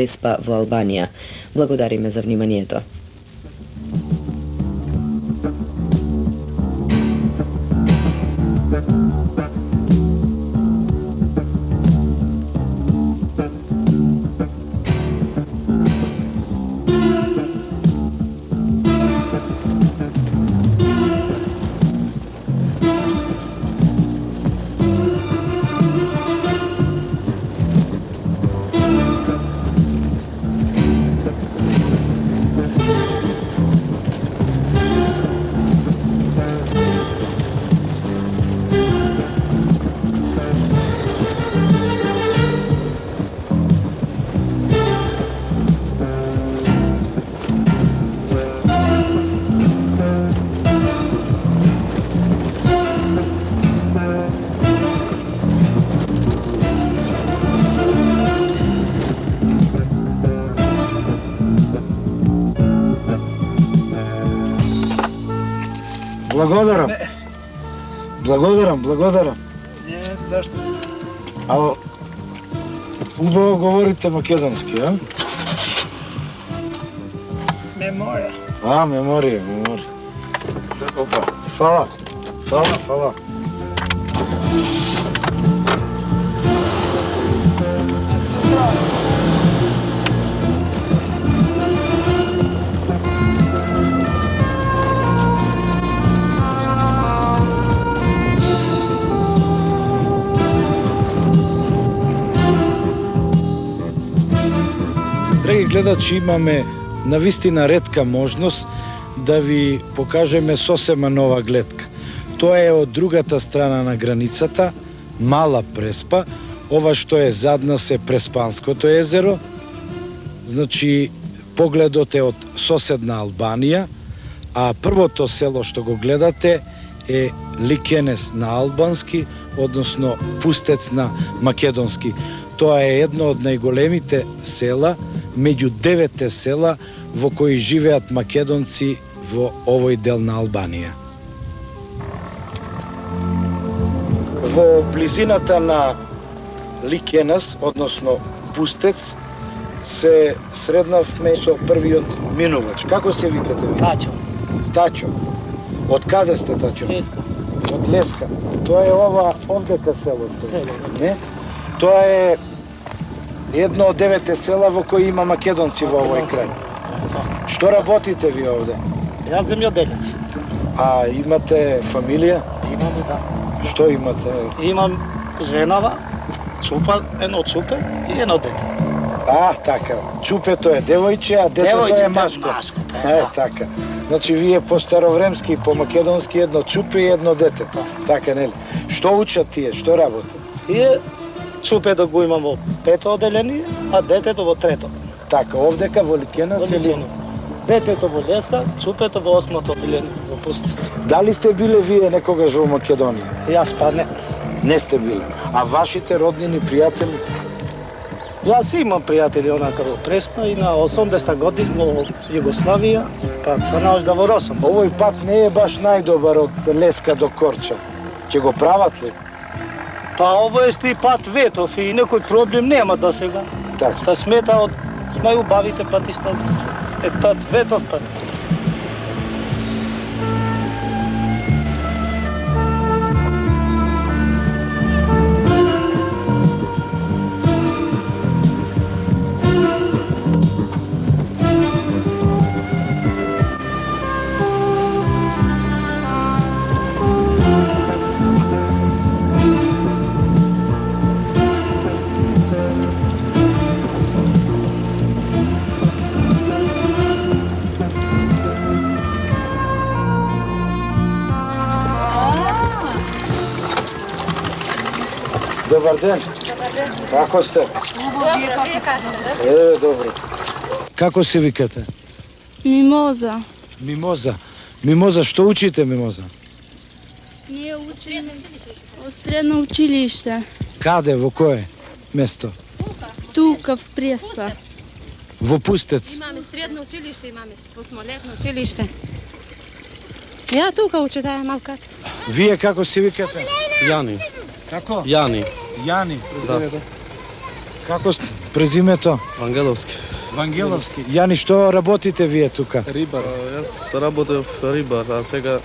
Преспа во Албанија. Благодариме за вниманието. Благодарам. Не, зашто? А убаво говорите македонски, а? Меморија. Меморија. Опа, фала. Драги гледачи, имаме навистина ретка можност да ви покажеме сосема нова гледка. Тоа е од другата страна на границата, Мала Преспа. Ова што е зад нас е Преспанското езеро. Значи, погледот е од соседна Албанија, а првото село што го гледате е Ликенес на албански, односно Пустец на македонски. Тоа е едно од најголемите села, меѓу 9 села во кои живеат македонци во овој дел на Албанија. Во близината на Ликенес, односно Пустец, се среднавме со првиот минувач. Како се викате ви? Тачо. Од каде сте, Тачо? Леска. Од Леска. Тоа е овдека селото. Не? Тоа е едно од 9 села во кои има македонци во овој крај. Што работите ви овде? Јас земјоделец. А имате фамилија? Имаме, да. Што имате? Имам женава, едно чупе и едно дете. Така. Чупето е девојче, а детето е машко. Така. Значи, вие по старовремски и по македонски едно чупе и едно дете. Така, нели? Што учат тие? Што работат? Тие чупето го имам во 5-то оделение, а детето во 3-то. Така, овдека во Ликенес или... Детето во Леска, чупето во 8-то оделение во Пустец. Дали сте биле вие некогаш во Македонија? Јас па не. Не сте биле. А вашите роднини, пријатели? Јас имам пријатели онака во Преспа и на 80 години во Југославија, па се наоѓа во Росом. Овој пат не е баш најдобар од Леска до Корча. Ќе го прават ли? Па ово е пат ветов и некој проблем нема до сега. Така. Се смета од најубавите патишта. Е пат ветов пат. Добар ден. Како сте? Добро. Како се викате? Мимоза. Мимоза, што учите, Мимоза? Ние учиме во средно училиште. Каде, во кое место? Тука в Преспа. Во Пустец. Имаме средно училиште, имаме осмолетно училиште. Ја тука учи, да, малка. Вие како се викате? Јани. Како? Јани. Јани. Да. Како Презимето? Вангеловски. Вангеловски. Јани, што работите вие тука? Рибар. Јас работев рибар, а сега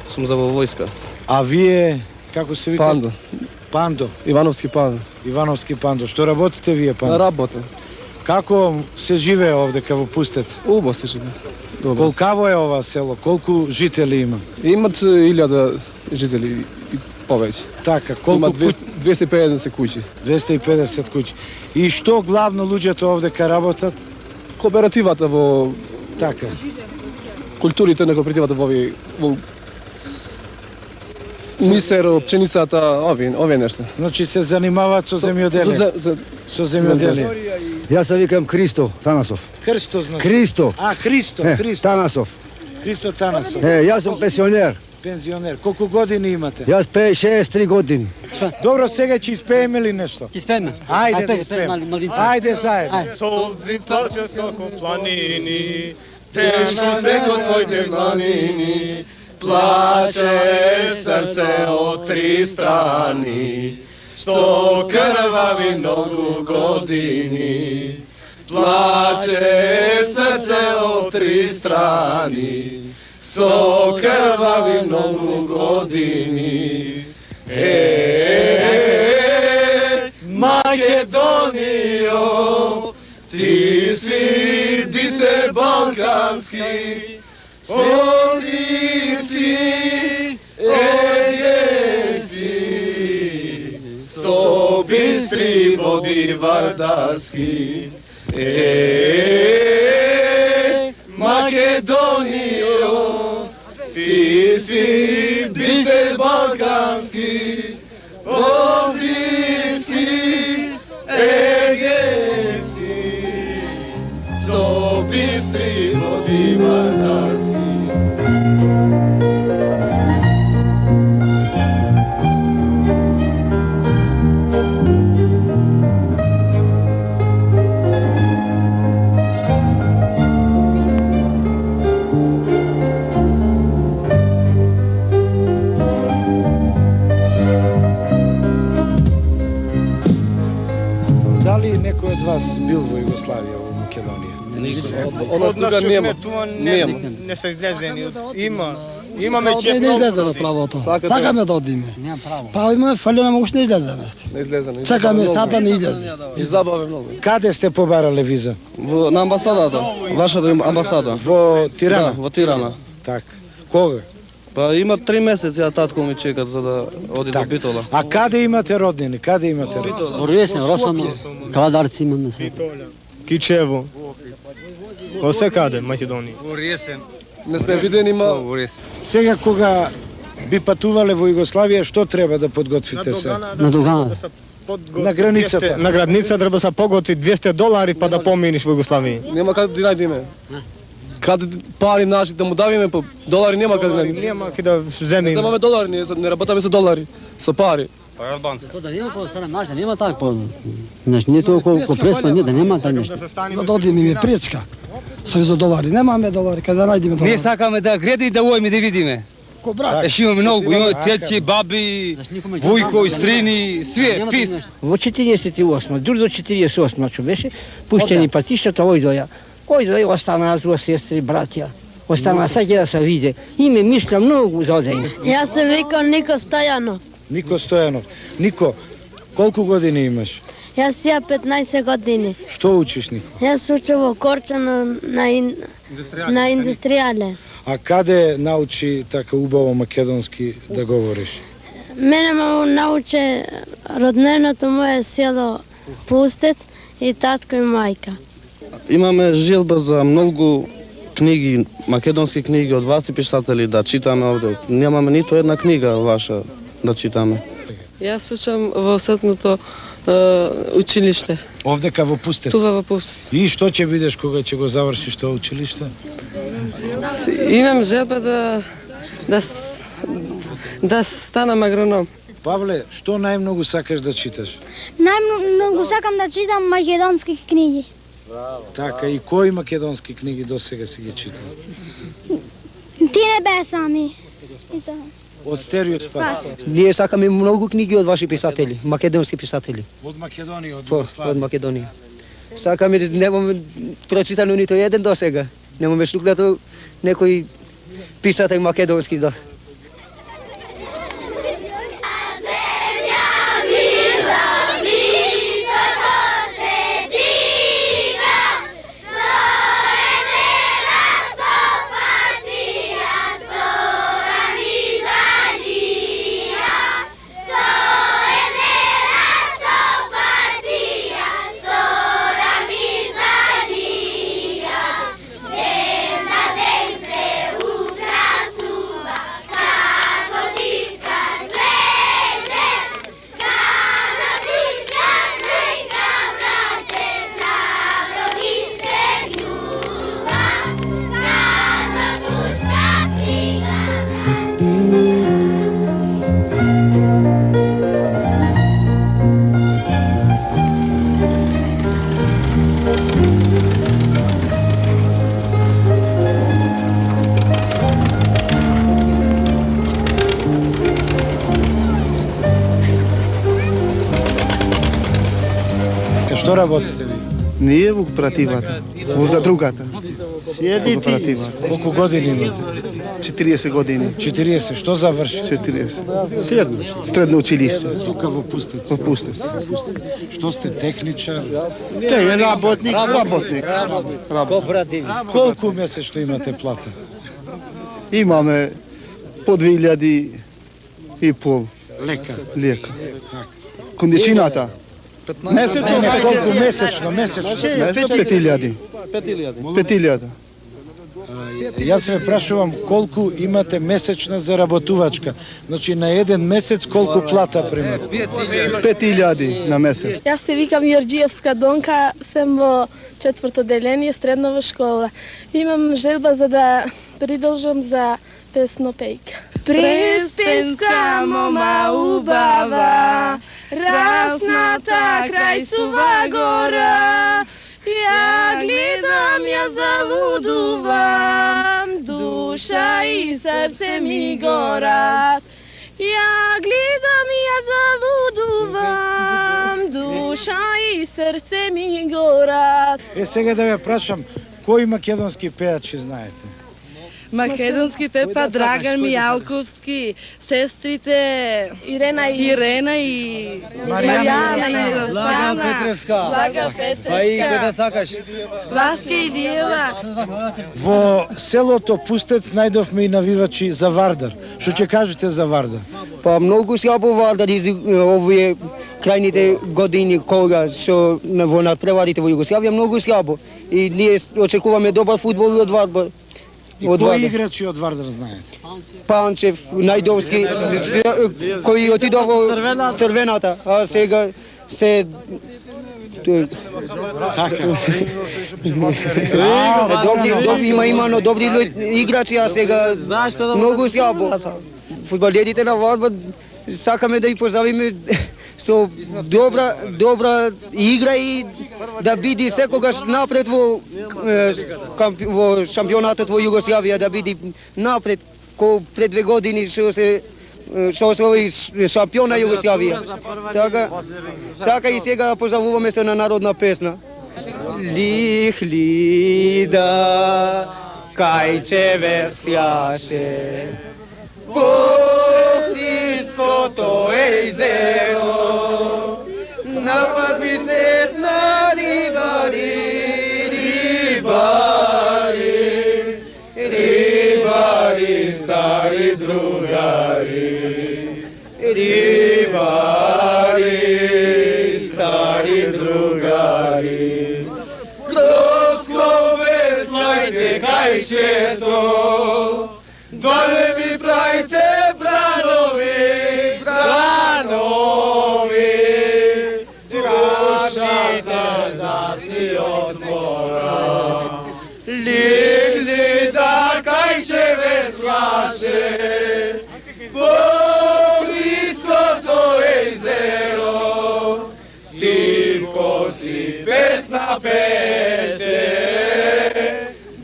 сум за во војска. А вие, како се вика? Пандо. Пандо. Ивановски Пандо. Ивановски Пандо. Што работите вие, Пандо? Работам. Како се живее овдека во Пустец? Убаво се живее. Добро. Колкаво е ова село? Колку жители има? Имат 1000 жители и повеќе. Така, колку Имат 250 куќи. 250 куќи. И што главно луѓето овдека работат? Кооперативата во Така. културите на кооперативата во мисер, пченицата, овие нешта. Значи се занимаваат со земјоделие. Со земјоделие. Јас се викам Кристо Танасов. Христо, значи. Кристо. А, Христо. Танасов. Христо Танасов. Јас сум пенсионер. Пензионер. Колку години имате? Јас 63 години. Добро, сега ќе испееме ли нешто? Ќе испееме. Ајде да испееме. Ајде заедно. Солзи плаче како планини, тешко се ко твоите планини, плаче срце од три страни, што крвави многу години. Плаче срце од три страни, со крвави многу години. Македонијо, ти си бисер балкански, ти си егеси, со бистри води вардарски. Македонијо, ти си бисер балкански, Обрицки егеси, со бистри води вардарски. Дали некој од вас бил во Југославија, во Македонија? Од нас тука нема. Не се излезени. Имаме Не излеземе правото. Сакаме да одиме. Право имаме, фали нам уште не излеземе. Не излеземе. Чекаме сата не излезе. И забаве многу. Каде сте побарале виза? На амбасадата, вашата амбасада. Во Тирана? Да, во Тирана. Така. Кога? Па има 3 месеци, а татко ми чекат за да оди до Битола. А каде имате роднини? Каде имате роднини? Во Риесен, Росано, Каладарци имаме се. Кичево. Во секаде Македонија. Не сме видени, ма Сега кога би патувале во Југославија, што треба да подготвите се? На Догана. На границата. На граница треба се поготви $200 па да поминиш во Југославија. нема каде да најдеме. Каде пари наши да му давиме, па долари нема каде да најдеме. Нема каде да земеме. Немаме долари, не работаме со долари, со пари. Тоа да нема по страна наш, да нема так по. Значи не тоа колку преспа, не да нема така нешто. Да одиме ми пречка. Со $100. Немаме долари, каде да најдеме долари. Ние сакаме да греди и да ојме да видиме. Ко брат. Еш имаме многу, имаме тетки, баби, вујко, стрини, све, пис. Во 48, дури до 48 што беше, пуштени патиштата ојдоја. Ојдоја останаа зуа сестри, братја. Останаа саќе да се виде. Име мишля многу за одење. Јас се викам Нико Стојанов. Нико Стојанов. Нико, колку години имаш? Јас сега 15 години. Што учиш, Нико? Јас учам во Корча на индустријале. А каде научи така убаво македонски да говориш? Мене ме научи родненото мое село Пустец и татко и мајка. Имаме желба за многу книги, македонски книги од вас и писатели да читаме овде. Немаме ниту една книга ваша да читаме. Јас учам во средното училиште. Овдека во Пустец? Тува во Пустец. И што ќе бидеш кога ќе го завршиш тоа училиште? Имам желба да станам агроном. Павле, што најмногу сакаш да читаш? Најмногу сакам да читам македонски книги. Така, и кои македонски книги досега си ги читал? Ти не бе сами. Од Стериот спас? Ние сакаме многу книги од ваши писатели, македонски писатели. Од Македонија, од Од Југославија? Македонија. Сакаме, немаме прочитано нито еден до сега. Немаме штукнато некој писател македонски да. Што работите ви? Ние во кооперативата, во задругата. Седите. Колку години имате? 40 години. 40. Што заврши? 40. Средно училиште. Тука во Пустец. Во Пустец. Што сте техничар? Работник. Колку месечно имате плата? Имаме по 2.500. Лека. Кондицината. Месечно? Колку месечно? Месечно 5.000. 5.000. Јас ме прашувам колку имате месечна заработувачка. Значи на еден месец колку плата примате? 5.000 на месец. Јас се викам Јорџиевска Донка, сем во 4-то деление, среднова школа. Имам желба за да придржам за песнопејка. Преспенска мома убава, расната крај сува гора, ја гледам, ја залудувам, душа и срце ми горат. Ја гледам, ја залудувам, душа и срце ми горат. Сега да ве прашам, кои македонски пејачи знаете? Македонски пепа Драган Мијалковски, сестрите Ирена и Маријана и Ростана, Блага Петревска, Васка Илиева. Во селото Пустец најдовме и навивачи за Вардар. Што ќе кажете за Вардар? Па многу слабо Вардар из овие крајните години кога што во надпреварите во Југославија многу слабо. И ние очекуваме добар фудбал од Вардар. И кои играчи од Вардар знаете? Панчев, Најдовски, кој отидо во Црвената, а сега се има добри играчи, а сега многу слабо. Фудбалерите на Вардар сакаме да ги поздравиме со добра игра и да биде секогаш напред во шампионатот во Југославија, да биде напред ко пред 2 години што освои шампион на Југославија. Така и сега поздравуваме се на народна песна. Лихлида кајче весјаше Охридското езеро, нападни се на рибари, стари другари. Кротко веслајте кајчето, доле ми прајте бранови, душата да си отмора. Лихлида кајче веслаше, во блиското езеро, Ливко си песна пеше,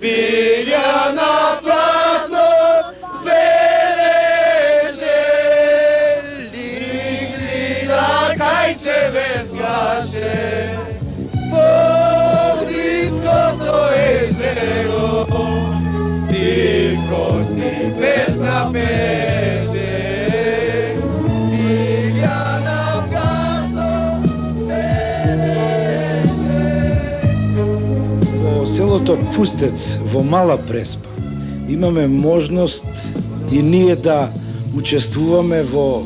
билја на платно белеше. Лихлида кајче веслаше, Во селото Пустец, во Мала Преспа, имаме можност и ние да учествуваме во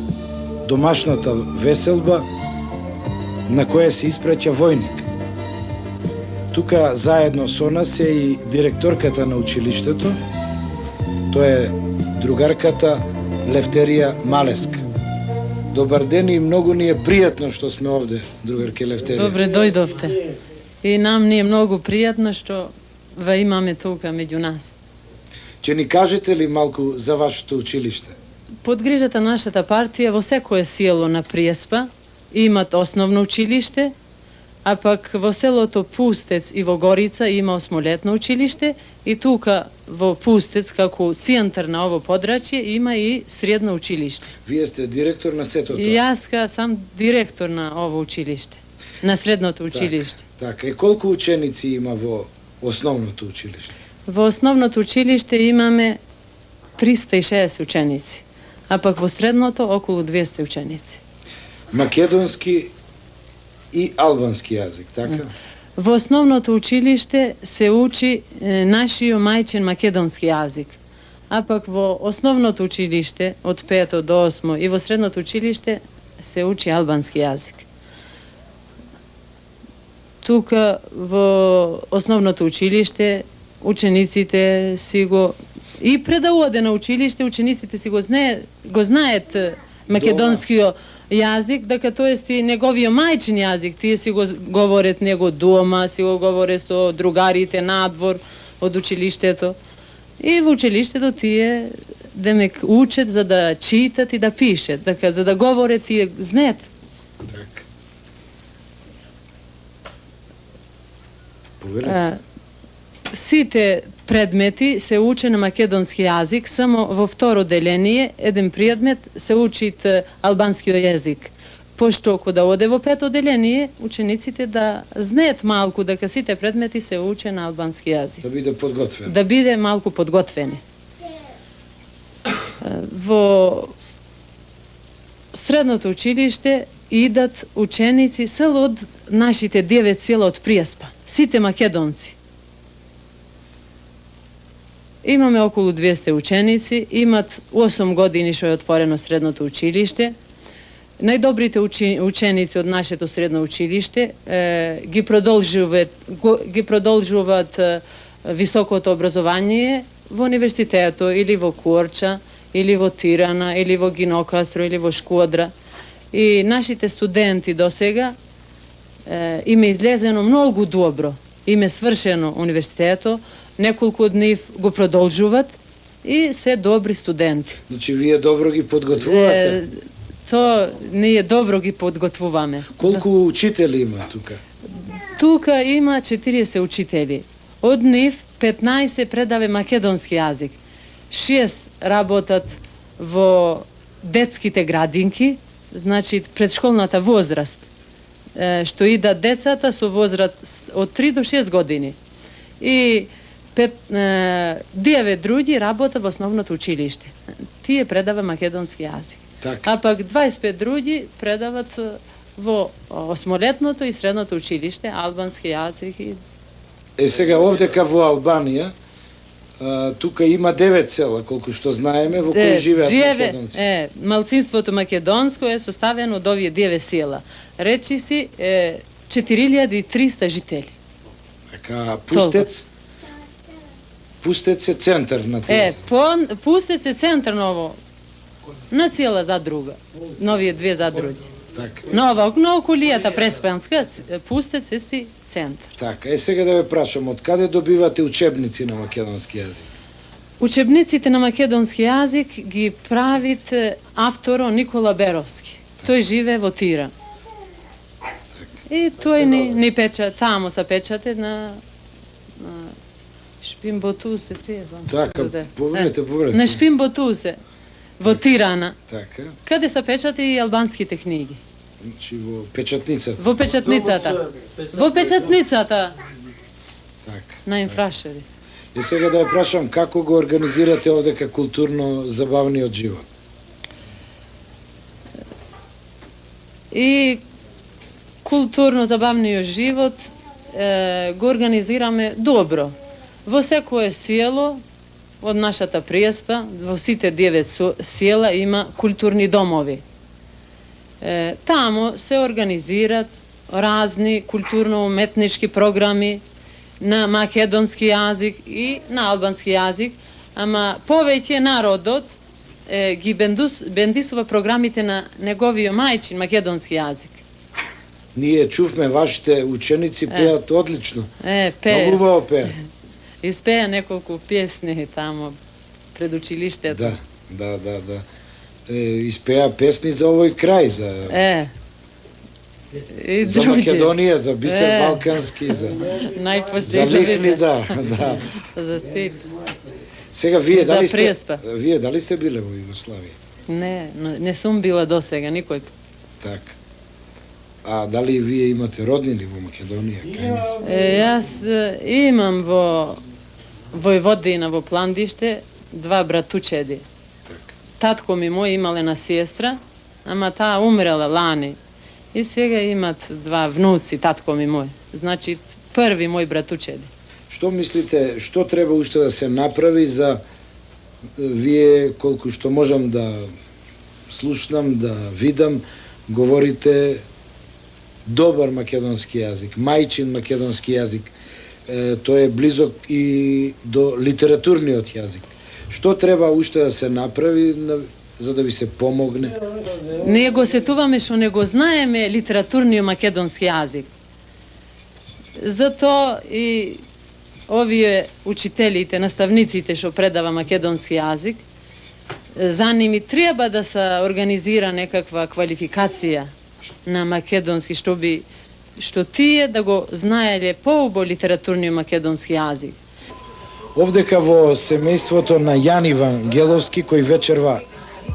домашната веселба на која се испраќа војник. Тука заедно со нас е и директорката на училиштето, тоа е другарката Левтерија Малеска. Добар ден и многу ни е пријатно што сме овде, другарке Левтерија. Добре дојдовте. И нам ни е многу пријатно што ве имаме тука меѓу нас. Ќе ни кажете ли малку за вашето училиште? Под грижата нашата партија во секое село на Приеспа имат основно училиште, а пак во селото Пустец и во Горица има осмолетно училиште и тука во Пустец, како центар на ово подрачје, има и средно училиште. Вие сте директор на сето тоа? И јас сам директор на ово училиште, на средното училиште. Така, и колку ученици има во основното училиште? Во основното училиште имаме 360 ученици, а пак во средното околу 200 ученици. Македонски и албански јазик, така? Во основното училиште се учи нашиот мајчин македонски јазик, а пак во основното училиште од 5 до 8 и во средното училиште се учи албански јазик. Тука во основното училиште учениците си го и пред да оде на училиште учениците си го знаат македонскиот јазик, дека тоа е неговиот мајчин јазик, тие си го говорат него дома, си го говорат со другарите надвор од училиштето. И во училиштето тие демек учат за да читат и да пишат, дека за да говорат тие знаат. Сите предмети се уче на македонски јазик, само во второ деление еден предмет се учит албанскиот јазик. Пошто кога оде во пето деление, учениците да знаат малку дека сите предмети се уче на албански јазик. Да биде подготвени. Да биде малку подготвени. Во средното училиште идат ученици сел од нашите 9 села од Приеспа. Сите македонци. Имаме околу 200 ученици, имат 8 години што е отворено средното училиште. Најдобрите ученици од нашето средно училиште ги продолжуваат високото образование во универзитето или во Корча, или во Тирана, или во Гинокастро, или во Шкодра. И нашите студенти до сега им е излезено многу добро. Им е свршено универзитето, неколку од нив го продолжуваат и се добри студенти. Значи вие добро ги подготвувате? То ние добро ги подготвуваме. Колку учители има тука? Тука има 40 учители. Од нив 15 предаве македонски јазик. 6 работат во детските градинки, значи предшколната возраст, што идат децата со возраст од 3 до 6 години. И 9 други работат во основното училиште. Тие предава македонски јазик. А пак 25 други предават во осмолетното и средното училиште албански јазик. Сега овдека во Албанија, тука има 9 села, колку што знаеме, во кои живеат македонци. Малцинството македонско е составено од овие 9 села. Речи си 4300 жители. Така, Пустец е центар на тоа. Пустец е центар на ово. На цела задруга. Новие две задруги. Така. На околијата Преспанска, Пустец е центар. Така, сега да ве прашам, од каде добивате учебници на македонски јазик? Учебниците на македонски јазик ги правит авторо Никола Беровски. Тој живее во Тиран. И тој ни печа, тамо се печате на Шпимботусе, така, поврете. На Шпимботусе, во Тирана. Така. Каде се печати и албанските книги? Значи во печатницата. Во печатницата. Во печатницата. Така. На инфрашери. И сега да ја прашам како го организирате овдека културно забавниот живот? И културно забавниот живот го организираме добро. Во секое село од нашата преспа, во сите 9 села има културни домови. Тамо се организират разни културно-уметнички програми на македонски јазик и на албански јазик, ама повеќе народот ги бендисува програмите на неговиот мајчин македонски јазик. Ние чувме вашите ученици пеат одлично. Пеат. Многу убаво пеат. Испеа неколку песни тамо пред училиштето. Да. Испеа песни за овој крај, за и за Македонија, за Бисер Балкански, за најпоследни, да. За сите. Сега вие за дали сте биле во Југославија? Не сум била досега никој. Така. А дали вие имате роднини во Македонија? Јас имам во Војводина во Пландиште 2 братучеди. Татко ми мој имал една сестра, ама таа умрела лани. И сега имат 2 внуци, татко ми мој. Значи, први мој братучеди. Што мислите, што треба уште да се направи за вие, колку што можам да слушнам, да видам, говорите добар македонски јазик, мајчин македонски јазик. Тој е близок и до литературниот јазик. Што треба уште да се направи за да ви се помогне? Ние го сетуваме што не го знаеме литературниот македонски јазик. Затоа и овие учителите, наставниците што предава македонски јазик, за ними треба да се организира некаква квалификација на македонски, што тие да го знаеле поубаво литературниот македонски јазик. Овдека во семејството на Јан Ивангеловски, кој вечерва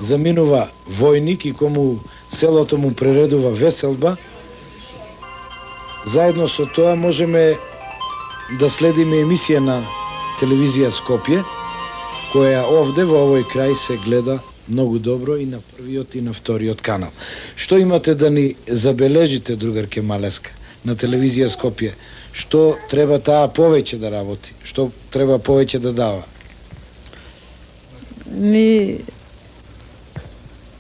заминува војник и кому селото му прередува веселба, заедно со тоа можеме да следиме емисија на телевизија Скопје, која овде во овој крај се гледа многу добро и на првиот и на вториот канал. Што имате да ни забележите, другарке Малеска, на телевизија Скопје? Што треба таа повеќе да работи? Што треба повеќе да дава?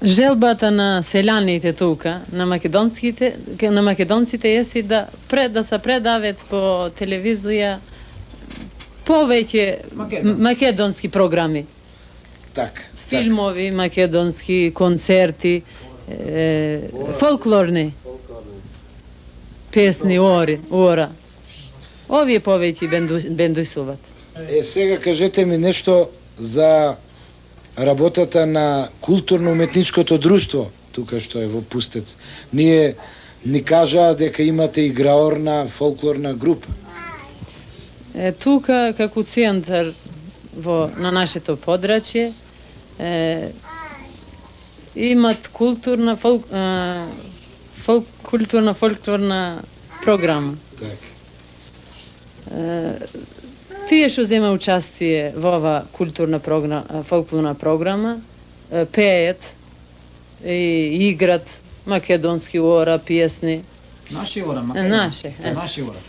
Желбата на селяните тука, на македонците е да се предават по телевизија повеќе македонски програми. Така. Филмови, македонски концерти, фолклорни песни, ора. Овие повеќе бендусуват. Сега кажете ми нешто за работата на културно-уметничкото друштво, тука што е во Пустец. Ни кажаа дека имате играорна фолклорна група. Тука, како центар на нашето подрачје, имат културна фолклорна програма. Тие што зема участие во ова фолклорна програма, пеат и играт македонски ора, песни. Наши ора, Наши ора.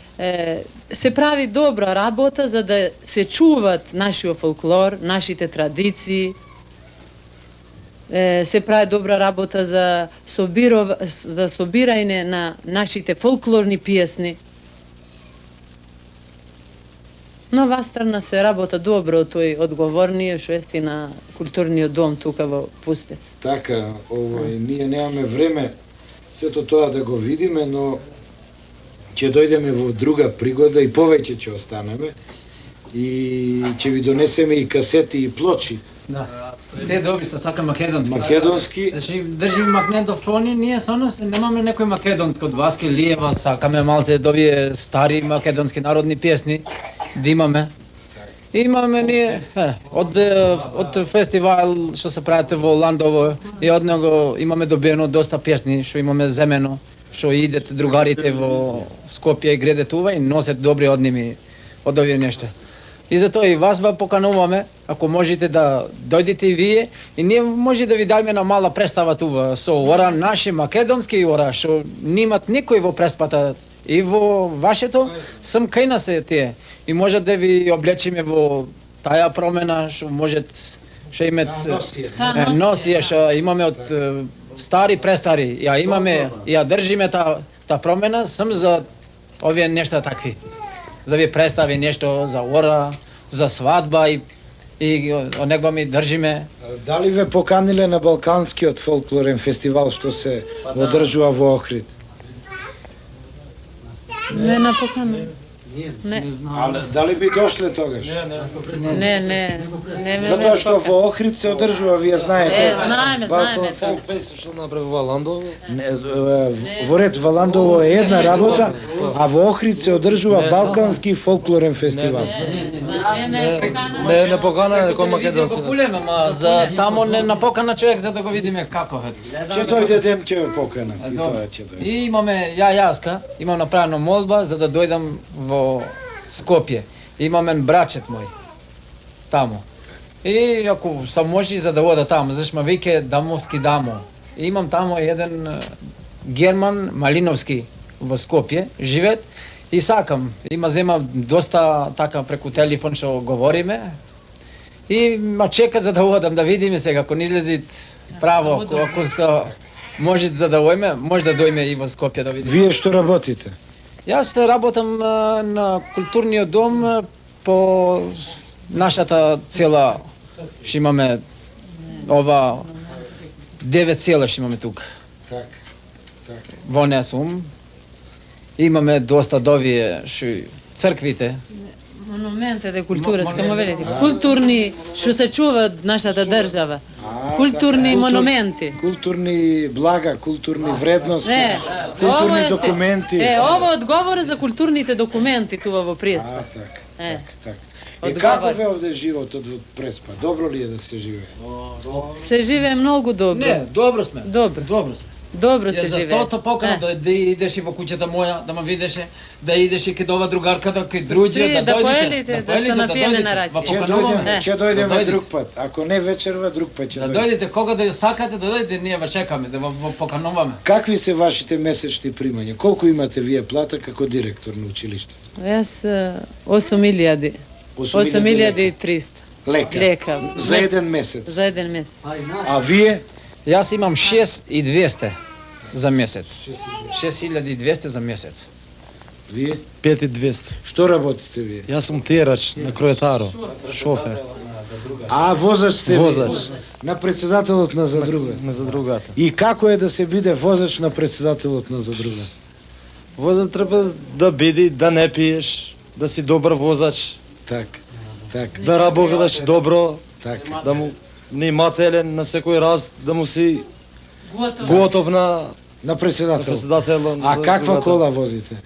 Се прави добра работа за да се чуват нашиот фолклор, нашите традиции. Се прави добра работа за собирање на нашите фолклорни песни. Но вастрана се работа добро тој одговорниот што е на културниот дом тука во Пустец. Така, ние немаме време сето тоа да го видиме, но ќе дојдеме во друга пригода и повеќе ќе останеме и ќе ви донесеме и касети и плочи. Да. Те добри се сака македонски. Македонски. Значи држиме магнетофони, ние со нас немаме некој македонски од Васки Лиева, сакаме малце довие стари македонски народни песни да имаме. Имаме ние од фестивал што се правите во Ландово и од него имаме добиено доста песни што имаме земено, што идат другарите во Скопје и градат ова и носат добри од ними од овие нешта. И затоа и вас покануваме, ако можете да дојдете и вие, и ние може да ви дајме на мала представа тува со ора наши македонски ора, што немат никој во преспата И во вашето сам кај нас е тие. И може да ви облечиме во таа промена, што можат што имат носија што имаме од стари престари. Ја имаме, ја држиме та промена сам за овие нешта такви. За ви представи нешто за ора, за свадба и од него ми држиме. Дали ве поканиле на Балканскиот фолклорен фестивал што се одржува во Охрид? Не на покана. Не. Але дали би дошле тогаш? Не. Затоа што во Охрид се одржува, вие знаете. Знаеме. Што направи Валандово? Во ред Валандово е една работа, а во Охрид се одржува Балкански фолклорен фестивал. Не покана кон македонци. Популема, ма за тамо не напокана човек за да го видиме како е. Ќе дојде ден ќе ве покана, и тоа ќе дојде. И имаме јаска, имам направена молба за да дојдам во Скопје. Имаме брачет мој тамо. И ако сам може за да ода тамо, зашто ме веќе дамовски дамо. И имам тамо еден Герман Малиновски во Скопје, живеет и сакам. Има зема доста така преку телефон што говориме. И ма чека за да одам да видиме сега ако не излезит право, ако се може за да ојме, може да дојме и во Скопје да видиме. Вие што работите? Јас работам на културниот дом по нашата цела, што имаме ова 9 цела што имаме тука. Так. Во неа сум. Имаме доста довие што црквите. Монументи де култура, скамо велите. Културни што се чуваат нашата држава. Културни монументи. Културни блага, културни вредности, културни документи. Ова одговора за културните документи тука во Преспа. Так. И како ве овде животот во Преспа? Добро ли е да се живее? Се живее многу добро. Не, добро сме. Добро се живее. Затоа покана да идеш и во куќата моја, да ме видеше, да идеш и кај ова другарката, кај друѓе, да дојдете, да се напиеме на раѓа. Ќе дојдеме друг пат. Ако не вечерва, друг пат ќе дојдеме. Да дојдете кога да сакате да дојдете, ние ве чекаме, да ве покануваме. Какви се вашите месечни примања? Колку имате вие плата како директор на училиштето? Јас 8.000. 8.300. Лека. За еден месец. За еден месец. А вие? Јас имам 6.200 за месец. 6.200 за месец. Вие? 5.200. Што работите вие? Јас сум терач на Кроетаро, шофер. А возач сте? Возач. На председателот на задруга? На задругата. И како е да се биде возач на председателот на задруга? Возач треба да биде, да не пиеш, да си добар возач. Так. Да работиш добро, така. Да му внимателен на секој раз, да му си готов на председател. А за каква другата. кола возите?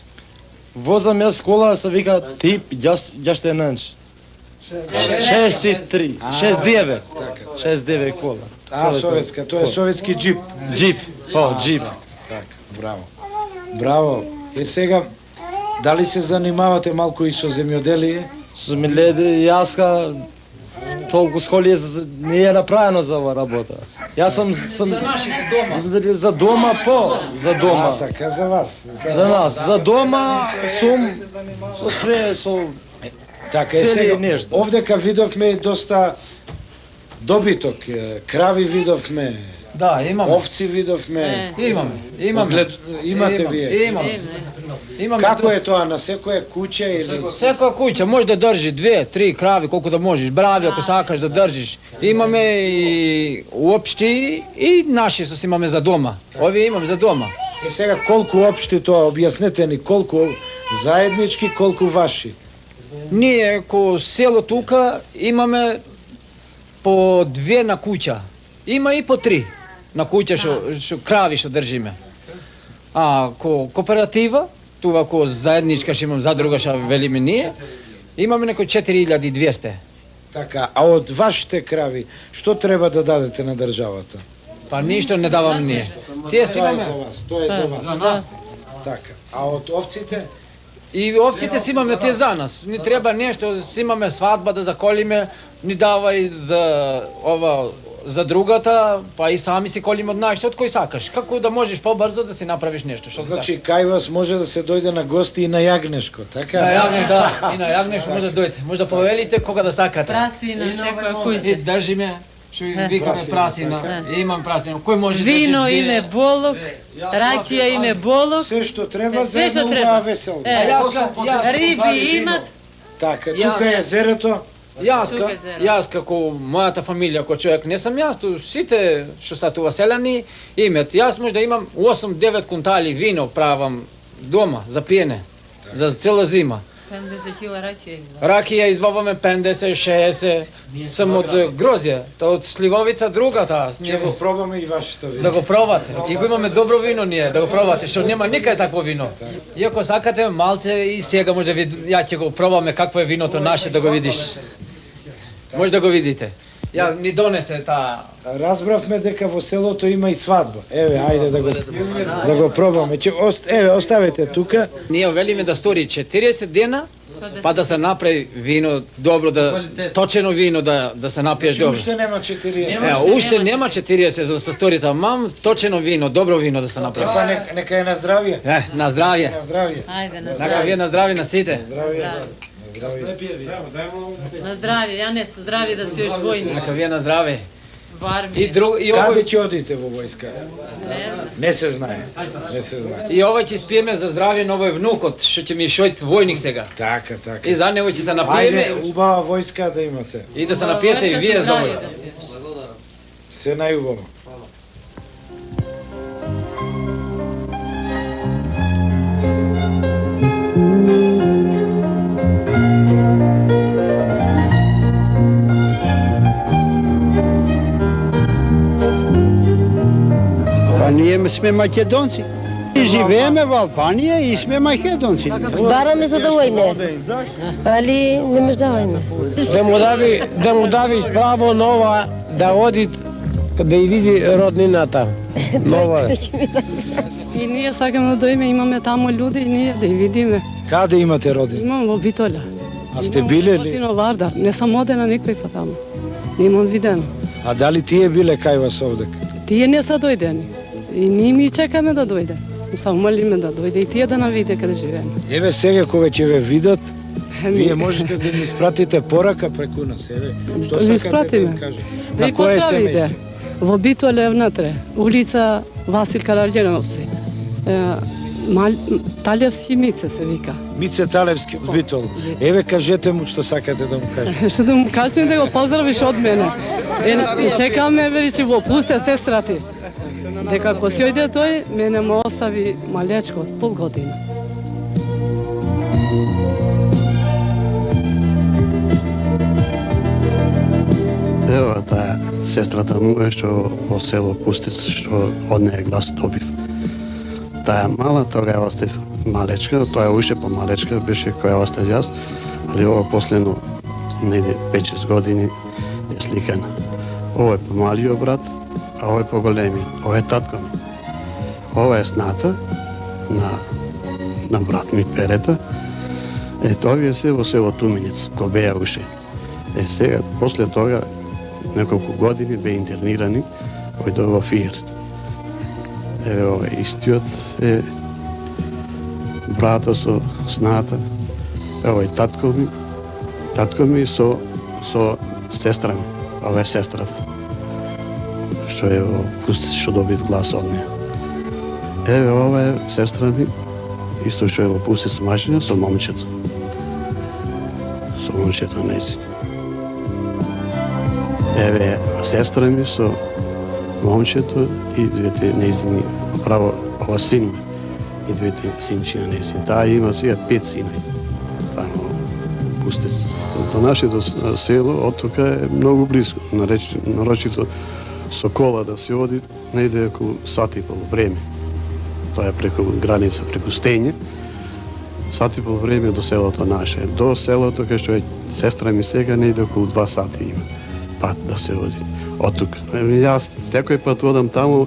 Возам јас кола, се вика тип јаштенанч. 6.3, 6.9. 6.9 кола. Советска, тоа е советски джип. Джип. Так, браво. И сега, дали се занимавате малку и со земјоделие? Со земјоделие, јаска толку сколие не е направено за ова работа. Јас сум за нашите дома. За дома за дома. Така за вас. За нас, за дома сум со све со така е сега. Овдека видовме доста добиток, крави видовме. Да, имаме. Овци видовме. Имаме. Имате вие. Имаме. Како е тоа на секоја куќа или? Секоја куќа може да држи 2-3 крави колку да можеш, брави ако сакаш да држиш. Имаме и уопшти и наши со имаме за дома. Овие имаме за дома. И сега колку општи тоа, објаснете ни колку заеднички, колку ваши? Ние ко село тука имаме по 2 на куќа. Има и по 3 на куќа што крави што држиме. А ко кооператива, това ко заедничка што имам задруга што велиме ние, имаме некој 4200. Така, а од вашите крави, што треба да дадете на државата? Па ништо не даваме ние. Тие си имаме. Тоа е за вас. За нас. Така, а од овците? И овците си имаме тие за нас. Ни треба нешто, си имаме свадба да заколиме, ни дава и за ова за другата, па и сами си колиме од нашите, од кој сакаш. Како да можеш побрзо да си направиш нешто, што Значи, кај вас може да се дојде на гости и на јагнешко, така? На јагнеш, да, и на јагнешко може да дојдете. Може да повелите кога да сакате. Прасина, секоја И куќа. држиме, што ви викаме прасина. Имам прасина. Кој може да Вино име болок, ракија име болок. Се што треба Се за што една треба. веселба. Риби имат. Така, тука е езерото. Јас како мојата фамилија, како човек, не сам јас, ту сите што са туа селјани имат. Јас може да имам 8-9 кунтали вино правам дома за пиене, за цела зима. 50 кила ракија извади. Ракија изваваме 50-60, сам од грозје, та од сливовица другата. Ќе го пробаме и вашето вино. Да го пробате. И го имаме добро вино ние, да го пробате, што нема никај такво вино. Иако сакате малце и сега може да ја ќе го пробаме какво е виното наше да го видиш. Може да го видите. Ја ни донесе таа. Разбравме дека во селото има и свадба. Еве, ајде да го пробаме. Еве, оставете тука. Ние велиме да стори 40 дена, па да се направи вино добро, точено вино да се напиеш добро. Уште нема 40. Уште нема 40 за да се стори тамам, точено вино, добро вино да се направи. Па нека е на здравје. На здравје. На здравје. Ајде, на Нека здравје. вие на здравје на сите. На здравје, ја не со здравје да си још војник. Нека вие на здравје. Во армија. Каде ќе одите во војска? Не се знае. Не се знае. И ова ќе спиеме за здравје на овој внукот, што ќе ми шојт војник сега. Така, така. И за него ќе се напиеме. Ајде, убава војска да имате. И да се напиете и вие за овој. Се најубаво. Па ние сме македонци. Живееме во Албанија и сме македонци. Бараме за да ојме, али не мождаваме. Да му давиш право нова да оди да и види роднината. Нова. И ние сакаме да дојме, имаме таму луѓе и ние да ја видиме. Каде имате родини? Имам во Битоля. А сте биле ли? Имам во Вардар. Не сам одена никој па таму. Имам видено. А дали тие биле кај вас овде? Тие не са дојдени. И ние ми чекаме да дојде. Се умолиме да дојде и тие да нам виде каде живееме. Еве сега кога ќе ве видат, вие можете да ни испратите порака преку нас, еве. Што Да ви сакате да им испратиме. кажете? Да На и кое поздравите. семејство? Во Битоле внатре, улица Васил Караѓановци. Талевски Мице се вика. Мице Талевски од Битол. Еве кажете му што сакате да му кажете. Што да му кажем да го поздравиш од мене. Чекаме вече во пусте сестрати. Дека ако си ојде тој, мене му остави малечко од пол година. Ева таа сестрата му е што во село Пустец, што од неја глас добив. Таа мала, тога ја остав малечка, тоа е уште помалечка беше која остав јас, али ова последно неде 5-6 години е сликана. Ова е помалиот брат, а ова е поголеми. Ова е татко ми. Ова е сната на брат ми Перета. Ето, овие се во село Туминец, ко беа уште. Сега, после тога, неколку години бе интернирани, ојде во ФИР. Еве ова истиот е брато со сната, ова е татко ми со сестра ми, ова е сестрата, што е во Пустец, што добив глас од неја. Еве ова е сестра ми, исто што е во Пустец мажина, со момчето. Со момчето нејзин. Еве сестра ми со момчето и двете нејзини, право ова син и двете синчина нејзини. Таа има сега 5 синови. Таму Пустец. До нашето село од тука е многу близко, нарочито со кола да се оди, не иде околу сат и пол време. Тоа е преку граница, преку Стење. Сат и пол време до селото наше. До селото кај што е сестра ми сега не иде околу 2 сати има пат да се оди. Од тука. Јас секој пат одам таму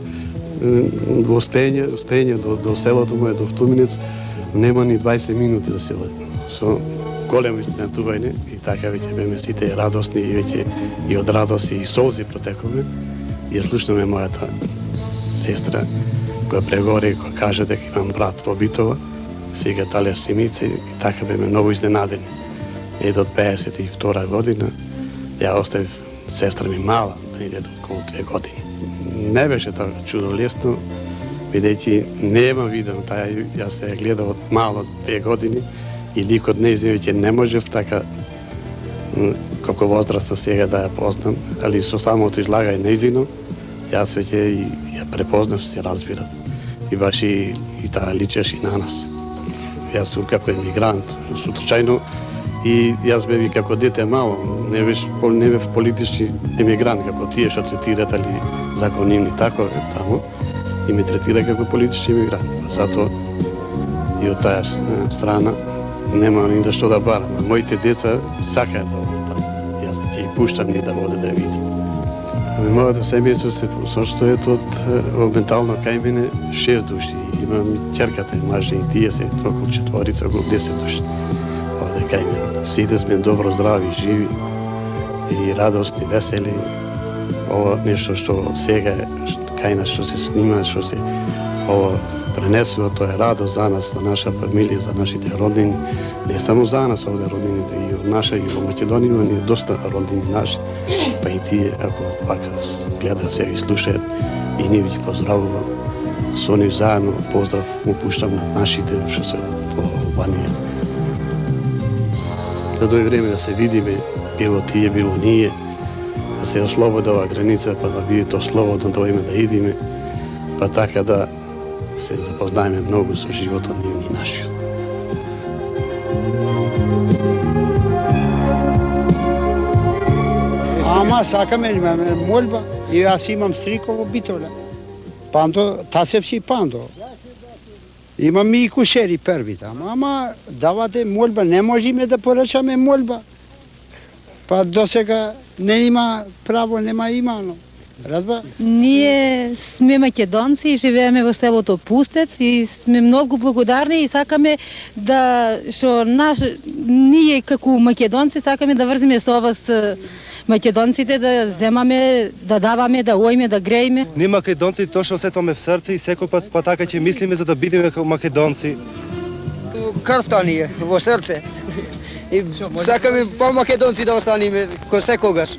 во Стење до селото моје до Туминец, нема ни 20 минути да се оди. Со големо изненатување и така веќе беме сите радосни и веќе и од радост и солзи протековме. ја слушнаме мојата сестра, која преговори, која каже дека имам брат во Битола, сега Талија Симица, и така беме многу изненадени. И до 52 година, ја оставив сестра ми мала, да иде до околу 2 години. Не беше така чудолесно, бидејќи нема видено таја, јас се ја гледав од мало 2 години и лик од нејзино ќе не можев така како возраста сега да ја познам, али со самото излагање нејзино, јас веќе ја препознав, се разбира. И баш и таа личеше и на нас. Јас сум како емигрант, случајно, и јас бев и како дете мало, не бев политички емигрант, како тие што третираат али законивни такове тамо, и ме третира како политички емигрант. Затоа и од таа страна нема ни да што да барам. Моите деца сакаат да одат таму. Јас ќе ги пуштам ни да одат да видат. Моето семејство се состои од ментално кај мене 6 души. Имам и ќерката и мажа и тие се околу 4, околу 10 души. Овде кај мене. Сите сме добро здрави, живи и радосни, весели. Ова нешто што сега кај нас што се снима, што се ова пренесува, тоа е радост за нас, за наша фамилија, за нашите роднини. Не само за нас овде роднините, и од наша, и во Македонија има ни доста роднини наши. Па и тие, ако вака гледаат сега и слушаат, и ние ги поздравувам. Со нив заедно поздрав му пуштам на нашите што се во Албанија. Да дојде време да се видиме, било тие, било ние, да се ослободи ова граница, па да биде тоа слободно да оиме да идиме, па така да се запознаеме многу со животот нивни и нашиот. Ама сакаме, имаме молба, и јас имам стрико во Битола. Пандо, Тасевски Пандо. Имам и кушери први таму, ама давате молба, не можеме да порачаме молба. Па до сега не има право, нема имано. Разбра? Ние сме македонци и живееме во селото Пустец и сме многу благодарни и сакаме да ние како македонци сакаме да врзиме со вас македонците, да земаме, да даваме, да оиме, да грееме. Ние македонци тоа што осетваме в срце и секој пат па така ќе мислиме за да бидеме како македонци. Крвта ни е во срце. И сакаме по македонци да останеме ко секогаш.